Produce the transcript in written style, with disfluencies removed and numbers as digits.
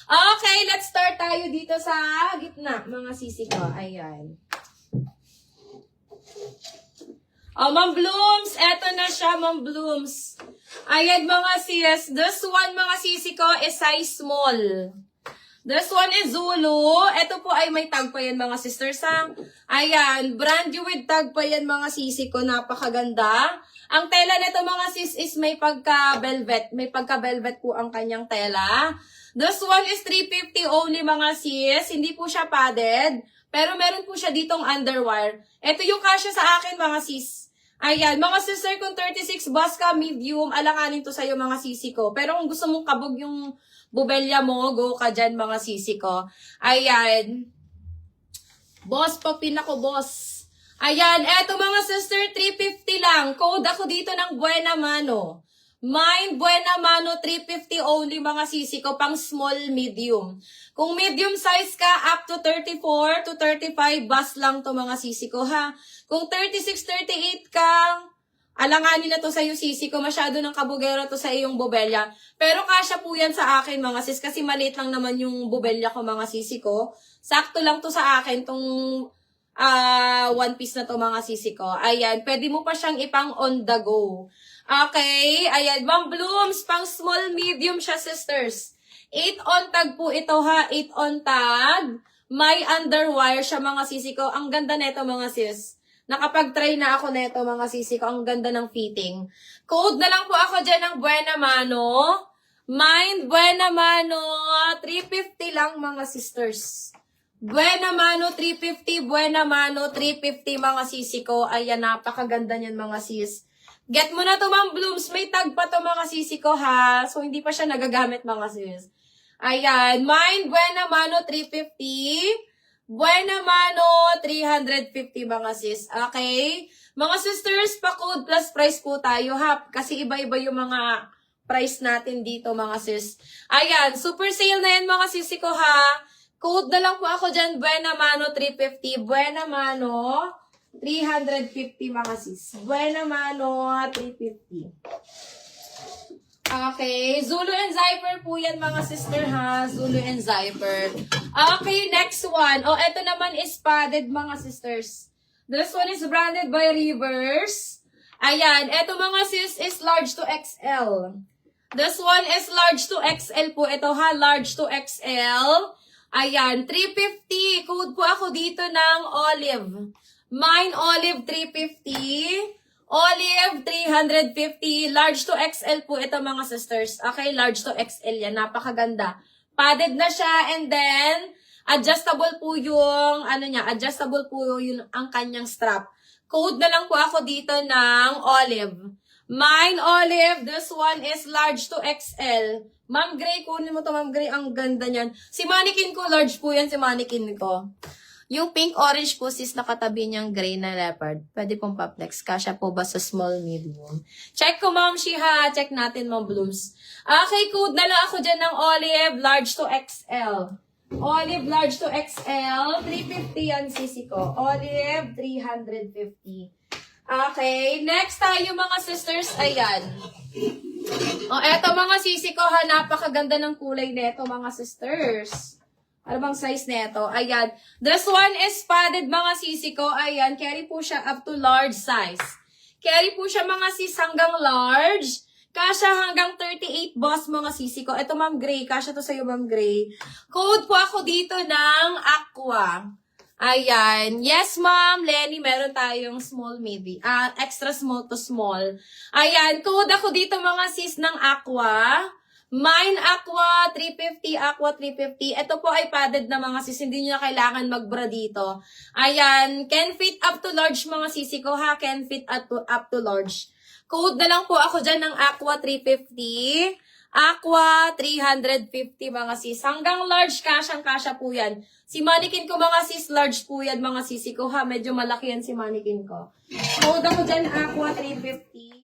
Okay, let's start tayo dito sa gitna, mga sisi ko. Ayan. Oh, Ma'am Blooms, eto na siya, Ma'am Blooms. Ayan, mga sis. This one, mga sisi ko, is size small. This one is Zulu. Ito po ay may tag pa yan, mga sisters. Ayan, brand new with tag pa yan, mga sisi ko. Napakaganda. Ang tela nito, mga sis, is may pagka-velvet. May pagka-velvet po ang kanyang tela. This one is 350 only, mga sis. Hindi po siya padded. Pero meron po siya ditong underwire. Ito yung kasya sa akin, mga sis. Ayan, mga sister, kung 36 bus ka, medium, alanganin to sa'yo, mga sisi ko. Pero kung gusto mong kabog yung bubelya mo, go ka dyan, mga sisi ko. Ayan. Boss, papin ako, boss. Ayan, eto mga sister, 350 lang. Code ako dito ng Buena Mano. Mine, Buena Mano, 350 only, mga sisi ko, pang small, medium. Kung medium size ka, up to 34 to 35, bus lang to, mga sisi ko, ha? Kung 36, 38 ka, alanganin na to sa'yo, sisi ko, masyado ng kabugero to sa iyong bubelya. Pero kasya po yan sa akin, mga sis, kasi maliit lang naman yung bubelya ko, mga sisi ko. Sakto lang to sa akin, tong one piece na to, mga sisi ko. Ayan, pwede mo pa siyang ipang on the go. Okay, ayan, Ma'am Blooms, pang small, medium siya, sisters. 8 on tag po ito, ha, 8 on tag. May underwire siya, mga sisi ko. Ang ganda neto, mga sis. Nakapag-try na ako neto, mga sisi ko. Ang ganda ng fitting. Code na lang po ako dyan ng Buena Mano. Mind, Buena Mano, 350 lang, mga sisters. Buena Mano, 350. Buena Mano, 350, mga sisi ko. Ayan, napakaganda niyan, mga sis. Get mo na to, Ma'am Blooms. May tag pa to, mga sisi ko, ha? So, hindi pa siya nagagamit, mga sis. Ayan. Mind, Buena Mano, 350. Buena Mano, 350, mga sis. Okay? Mga sisters, pa-code plus price po tayo, ha? Kasi iba-iba yung mga price natin dito, mga sis. Ayan. Super sale na yan, mga sisi ko, ha? Code na lang po ako dyan. Buena Mano, 350. Buena Mano, 350, mga sis. Buena Mano, 350. Okay. Zulu and Zyper po yan, mga sister, ha? Zulu and Zyper. Okay, next one. Oh, eto naman is padded, mga sisters. This one is branded by Rivers. Ayan. Eto, mga sis, is large to XL. This one is large to XL po. Ito, ha? Large to XL. Ayan. 350. Code po ako dito ng Olive. Mine, Olive, 350. Olive, 350. Large to XL po ito, mga sisters. Okay, large to XL yan. Napakaganda. Padded na siya, and then, adjustable po yung, adjustable po yung ang kanyang strap. Code na lang po ako dito ng Olive. Mine, Olive. This one is large to XL. Ma'am Gray, kunin mo to, Ma'am Gray. Ang ganda niyan. Si mannequin ko, large po yan, si mannequin ko. Yung pink-orange po, sis, nakatabi niyang gray na leopard. Pwede pong pa-flex. Kasya po ba sa small, medium? Check ko, Ma'am Shiha. Check natin, Ma'am Blooms. Okay, code na lang ako dyan ng Olive, large to XL. Olive, large to XL. 350 yan, sisi ko. Olive, 350. Okay, next tayo, mga sisters. Ayan. O, eto, mga sisi ko, ha. Napakaganda ng kulay neto, mga sisters. Ano bang size nito? Ayan. This one is padded, mga sisi ko. Ayan. Carry po siya up to large size. Carry po siya, mga sis, hanggang large. Kasya hanggang 38 boss, mga sisi ko. Ito, Ma'am Gray. Kasya to sa'yo, Ma'am Gray. Code po ako dito ng Aqua. Ayan. Yes, Ma'am. Lenny, meron tayong small, maybe. Extra small to small. Ayan. Code ako dito, mga sis, ng Aqua. Mine, Aqua, 350, Aqua, 350. Ito po ay padded na, mga sis. Hindi nyo na kailangan mag-bra dito. Ayan. Can fit up to large, mga sisi ko, ha? Can fit up to large. Code na lang po ako dyan ng Aqua, 350. Aqua, 350, mga sis. Hanggang large, kasyang-kasya po yan. Si mannequin ko, mga sis, large po yan, mga sisi ko, ha? Medyo malaki yan si mannequin ko. Code ako dyan, Aqua, 350.